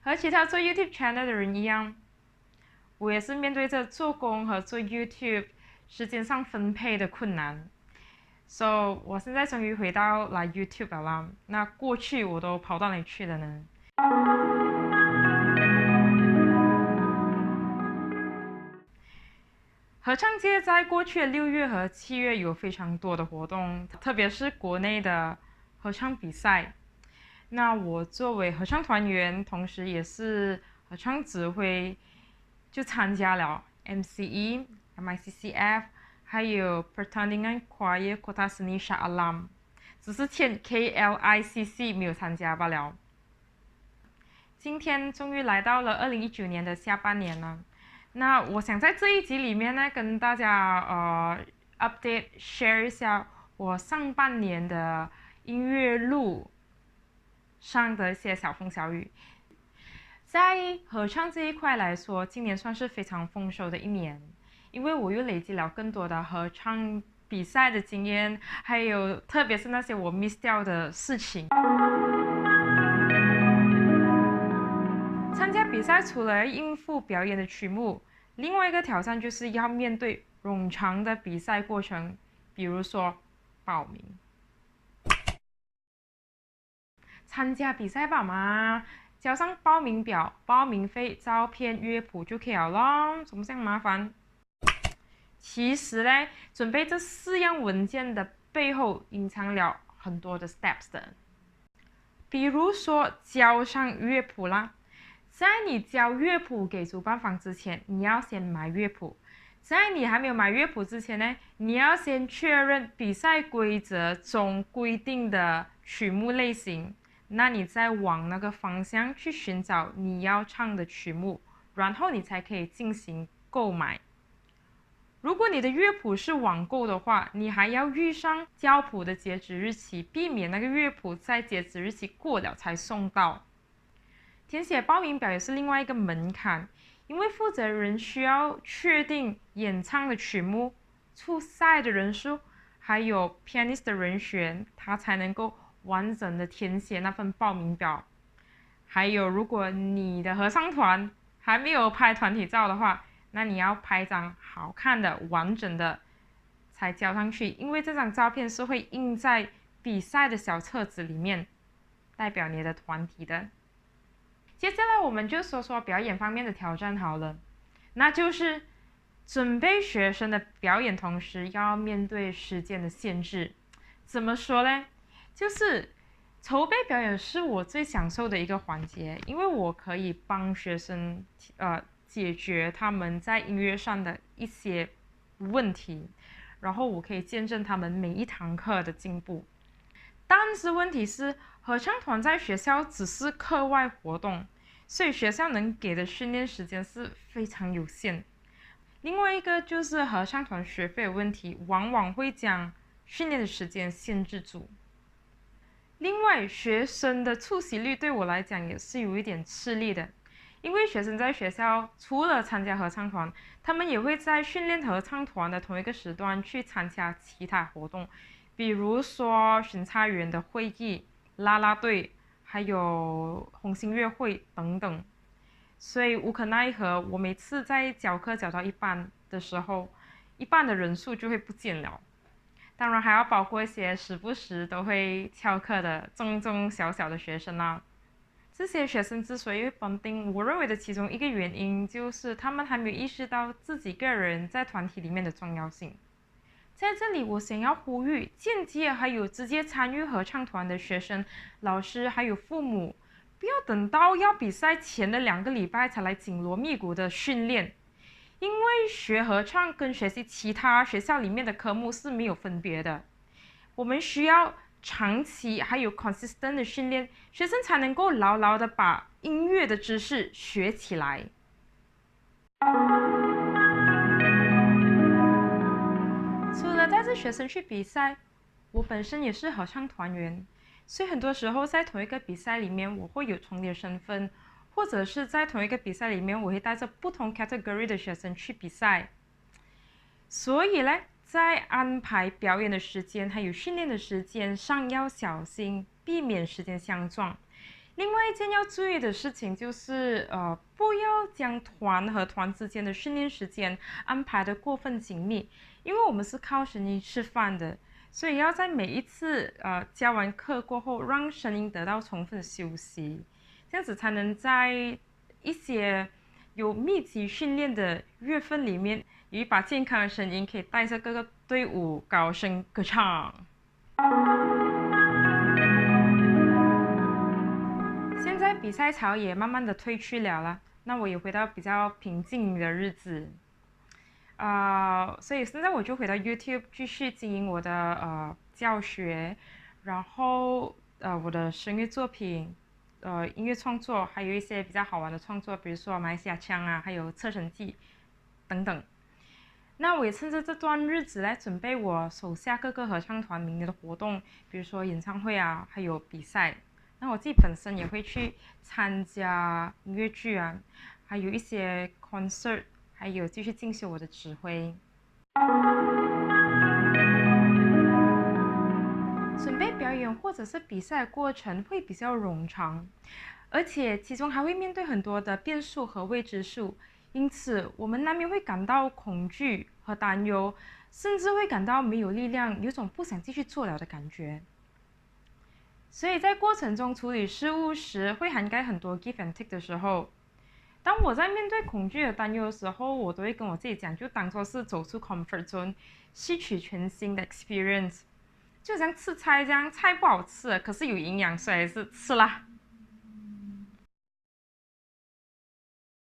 和其他做 YouTube channel 的人一样，我也是面对着做工和做 YouTube 时间上分配的困难。So 我现在终于回到来 YouTube 了啦。那过去我都跑到哪里去了呢？合唱界在过去的6月和7月有非常多的活动，特别是国内的合唱比赛。那我作为合唱团员，同时也是合唱指挥，就参加了 MCE、MICCF， 还有 Pertandingan Choir Kota Seni Shah Alam， 只是欠 KLICC 没有参加罢了。今天终于来到了2019年的下半年了。那我想在这一集里面呢，跟大家update share 一下我上半年的音乐路上的一些小风小雨。在合唱这一块来说，今年算是非常丰收的一年，因为我又累积了更多的合唱比赛的经验，还有特别是那些我 miss 掉的事情。参加比赛除了应付表演的曲目，另外一个挑战就是要面对冗长的比赛过程，比如说报名。参加比赛吧嘛，交上报名表、报名费、照片、乐谱就可以了咯，怎么这样麻烦？其实呢，准备这4样文件的背后隐藏了很多的 steps 的，比如说交上乐谱啦。在你交乐谱给主办方之前，你要先买乐谱。在你还没有买乐谱之前呢，你要先确认比赛规则中规定的曲目类型，那你再往那个方向去寻找你要唱的曲目，然后你才可以进行购买。如果你的乐谱是网购的话，你还要预上交谱的截止日期，避免那个乐谱在截止日期过了才送到。填写报名表也是另外一个门槛，因为负责人需要确定演唱的曲目、出赛的人数，还有 pianist 的人选，他才能够完整的填写那份报名表。还有，如果你的合唱团还没有拍团体照的话，那你要拍张好看的、完整的才交上去，因为这张照片是会印在比赛的小册子里面，代表你的团体的。接下来我们就说说表演方面的挑战好了，那就是准备学生的表演，同时要面对时间的限制。怎么说呢？就是筹备表演是我最享受的一个环节，因为我可以帮学生解决他们在音乐上的一些问题，然后我可以见证他们每一堂课的进步。但是问题是，合唱团在学校只是课外活动，所以学校能给的训练时间是非常有限。另外一个就是合唱团学费的问题，往往会将训练的时间限制住。另外，学生的出席率对我来讲也是有一点吃力的，因为学生在学校除了参加合唱团，他们也会在训练合唱团的同一个时段去参加其他活动，比如说巡查员的会议、啦啦队，还有红星乐会等等。所以无可奈何，我每次在教课教到一半的时候，一半的人数就会不见了。当然还要包括一些时不时都会翘课的中中小小的学生啦。这些学生之所以会绑定，我认为的其中一个原因就是他们还没有意识到自己个人在团体里面的重要性。在这里，我想要呼吁间接还有直接参与合唱团的学生、老师还有父母，不要等到要比赛前的2个礼拜才来紧锣密鼓的训练，因为学合唱跟学习其他学校里面的科目是没有分别的。我们需要长期还有 consistent 的训练，学生才能够牢牢的把音乐的知识学起来。除了带着学生去比赛，我本身也是合唱团员，所以很多时候在同一个比赛里面，我会有重叠身份，或者是在同一个比赛里面，我会带着不同 category 的学生去比赛。所以呢，在安排表演的时间还有训练的时间上要小心，避免时间相撞。另外一件要注意的事情就是，不要将团和团之间的训练时间安排的过分紧密，因为我们是靠声音吃饭的，所以要在每一次教完课过后，让声音得到充分休息，这样子才能在一些有密集训练的月份里面，有一把健康的声音，可以带着各个队伍高声歌唱。现在比赛潮也慢慢的退去了，那我也回到比较平静的日子，所以现在我就回到 YouTube 继续经营我的教学，然后我的声乐作品，音乐创作，还有一些比较好玩的创作，比如说马来西亚腔啊，还有测神记等等。那我也趁着这段日子来准备我手下各个合唱团明年的活动，比如说演唱会啊，还有比赛。那我自己本身也会去参加音乐剧啊，还有一些 concert， 还有继续进修我的指挥。准备表演或者是比赛的过程会比较冗长，而且其中还会面对很多的变数和未知数，因此我们难免会感到恐惧和担忧，甚至会感到没有力量，有种不想继续做了的感觉。所以在过程中处理事务时，会涵盖很多 give and take 的时候。当我在面对恐惧和担忧的时候，我都会跟我自己讲，就当作是走出 comfort zone，吸取全新的 experience。就像吃菜这样，菜不好吃，可是有营养，所以还是吃啦。